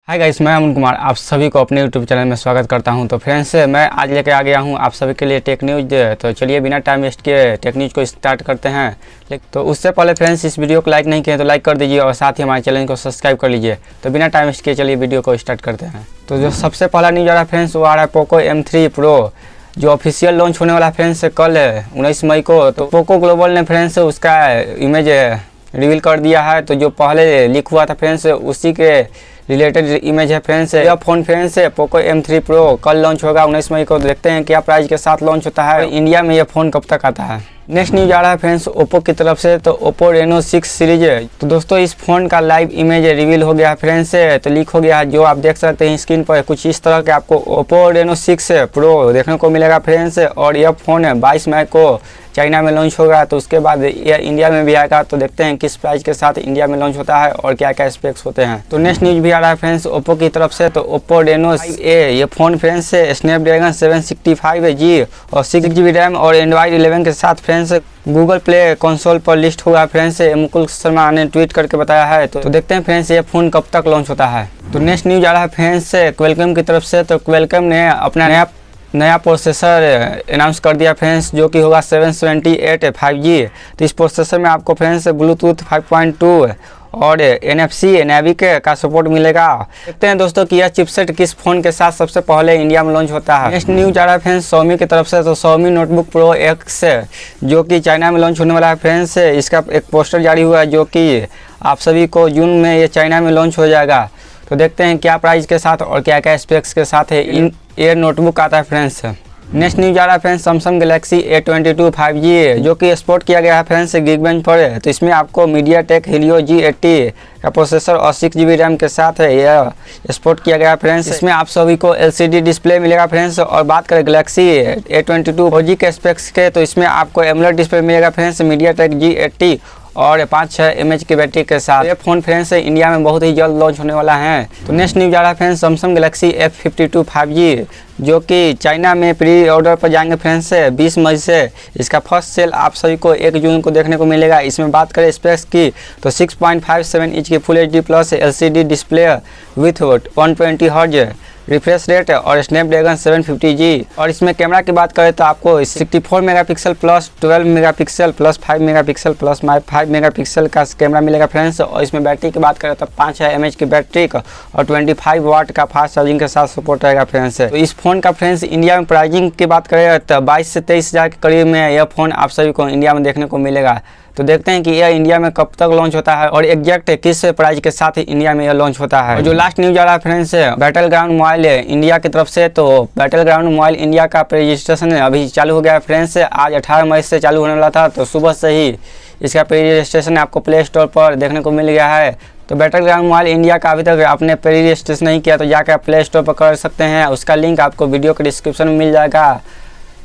Hi guys, मैं अमन कुमार आप सभी को अपने यूट्यूब चैनल में स्वागत करता हूं। तो फ्रेंड्स, मैं आज लेके आ गया हूं आप सभी के लिए टेक न्यूज़। तो चलिए बिना टाइम वेस्ट किए टेक न्यूज़ को स्टार्ट करते हैं। तो उससे पहले फ्रेंड्स, इस वीडियो को लाइक नहीं किए तो लाइक कर दीजिए और साथ ही हमारे चैनल को सब्सक्राइब कर लीजिए। तो बिना टाइम वेस्ट किए चलिए वीडियो को स्टार्ट करते हैं। तो जो सबसे पहला न्यूज़ आ रहा है फ्रेंड्स, वो आ रहा है पोको M3 प्रो, जो ऑफिशियल लॉन्च होने वाला है फ्रेंड्स कल 19 मई को। तो पोको ग्लोबल ने फ्रेंड्स उसका इमेज रिवील कर दिया है। तो जो पहले लीक हुआ था फ्रेंड्स, उसी के रिलेटेड इमेज है फ्रेंड्स। यह phone friends Poco M3 pro कल लॉन्च होगा 19 मई को। देखते हैं क्या प्राइस के साथ लॉन्च होता है, इंडिया में यह फ़ोन कब तक आता है। नेक्स्ट न्यूज आ रहा है फ्रेंड्स ओप्पो की तरफ से। तो ओप्पो रेनो 6 सीरीज है। तो दोस्तों, इस फोन का लाइव इमेज रिवील हो गया है फ्रेंड्स। तो लीक हो गया है, जो आप देख सकते हैं स्क्रीन पर कुछ इस तरह के आपको ओप्पो रेनो 6 प्रो देखने को मिलेगा फ्रेंड्स। और यह फ़ोन 22 मई को चाइना में लॉन्च होगा। तो उसके बाद यह इंडिया में भी आएगा। तो देखते हैं किस प्राइस के साथ इंडिया में लॉन्च होता है और क्या क्या स्पेक्स होते हैं। तो नेक्स्ट न्यूज भी आ रहा है फ्रेंड्स ओप्पो की तरफ से। तो ओप्पो रेनो 5A ये फ़ोन फ्रेंड्स स्नैपड्रैगन 765G और 6GB रैम और एंड्रॉइड 11 के साथ फ्रेंड्स गूगल प्ले कंसोल पर लिस्ट होगा फ्रेंड्स। मुकुल शर्मा ने ट्वीट करके बताया है। तो देखते हैं फ्रेंड्स ये फ़ोन कब तक लॉन्च होता है। तो नेक्स्ट न्यूज आ रहा है फ्रेंड्स क्वालकॉम की तरफ से। तो क्वालकॉम ने अपना नया प्रोसेसर अनाउंस कर दिया फ्रेंड्स, जो कि होगा 778 5G। तो इस प्रोसेसर में आपको फ्रेंड्स ब्लूटूथ 5.2 और NFC नेविक का सपोर्ट मिलेगा। देखते हैं दोस्तों कि यह चिपसेट किस फोन के साथ सबसे पहले इंडिया में लॉन्च होता है। नेक्स्ट न्यूज आ रहा है फ्रेंड्स Xiaomi की तरफ से। तो Xiaomi नोटबुक प्रो X जो कि चाइना में लॉन्च होने वाला है फ्रेंड्स। इसका एक पोस्टर जारी हुआ है, जो कि आप सभी को जून में ये चाइना में लॉन्च हो जाएगा। तो देखते हैं क्या प्राइस के साथ और क्या क्या स्पेक्स के साथ है इन एयर नोटबुक आता है फ्रेंड्स। नेक्स्ट न्यूज आ रहा है friends Samsung Galaxy A22 5G, जो कि एक्सपोर्ट किया गया है फ्रेंड्स Geekbench पर। तो इसमें आपको मीडियाटेक हीलियो G80 का प्रोसेसर और 6GB रैम के साथ है यह एक्सपोर्ट किया गया है फ्रेंड्स। इसमें आप सभी को LCD डिस्प्ले मिलेगा फ्रेंड्स। और बात करें गैलेक्सी A22 4G के स्पेक्स के, तो इसमें आपको एमोलेड डिस्प्ले मिलेगा फ्रेंड्स मीडियाटेक G80 और 5-6 mAh की बैटरी के साथ। ये फ़ोन फ्रेंड्स इंडिया में बहुत ही जल्द लॉन्च होने वाला है। तो नेक्स्ट न्यूज आ रहा है friends Samsung Galaxy F52 5G, जो कि चाइना में प्री ऑर्डर पर जाएंगे फ्रेंड्स 20 मई से। इसका फर्स्ट सेल आप सभी को 1 जून को देखने को मिलेगा। इसमें बात करें स्पेक्स की, तो 6.57 इंच की full HD plus LCD display with 120 hertz refresh rate और स्नैपड्रैगन 750G। और इसमें कैमरा की बात करें तो आपको 64 megapixel plus 12 megapixel plus 5 megapixel plus 5 megapixel का कैमरा मिलेगा फ्रेंड्स। और इसमें बैटरी की बात करें तो 5 mAh की बैटरी और 25 वाट का फास्ट चार्जिंग के साथ सपोर्ट रहेगा फ्रेंड्स। तो इस फोन का फ्रेंड्स इंडिया में प्राइसिंग की बात करें तो 22 से 23 हज़ार के करीब में यह फ़ोन आप सभी को इंडिया में देखने को मिलेगा। तो देखते हैं कि यह इंडिया में कब तक लॉन्च होता है और एग्जैक्ट किस प्राइस के साथ इंडिया में यह लॉन्च होता है। और जो लास्ट न्यूज आ रहा है फ्रेंड्स बैटलग्राउंड मोबाइल इंडिया की तरफ से। तो बैटलग्राउंड मोबाइल इंडिया का रजिस्ट्रेशन अभी चालू हो गया है फ्रेंड्स। आज 18 मई से चालू होने वाला था। तो सुबह से ही इसका रजिस्ट्रेशन आपको प्ले स्टोर पर देखने को मिल गया है। तो बैटलग्राउंड मोबाइल इंडिया का अभी तक आपने प्री रजिस्ट्रेशन नहीं किया तो जाकर प्ले स्टोर पर कर सकते हैं। उसका लिंक आपको वीडियो के डिस्क्रिप्शन में मिल जाएगा।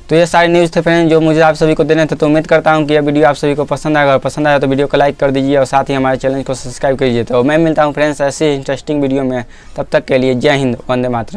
तो ये सारे न्यूज़ थे फ्रेंड्स जो मुझे आप सभी को देने थे। तो उम्मीद करता हूँ कि यह वीडियो आप सभी को पसंद आएगा। पसंद आया तो वीडियो को लाइक कर दीजिए और साथ ही हमारे चैनल को सब्सक्राइब कीजिए। तो मैं मिलता हूँ फ्रेंड्स ऐसी इंटरेस्टिंग वीडियो में। तब तक के लिए जय हिंद, वंदे मातरम।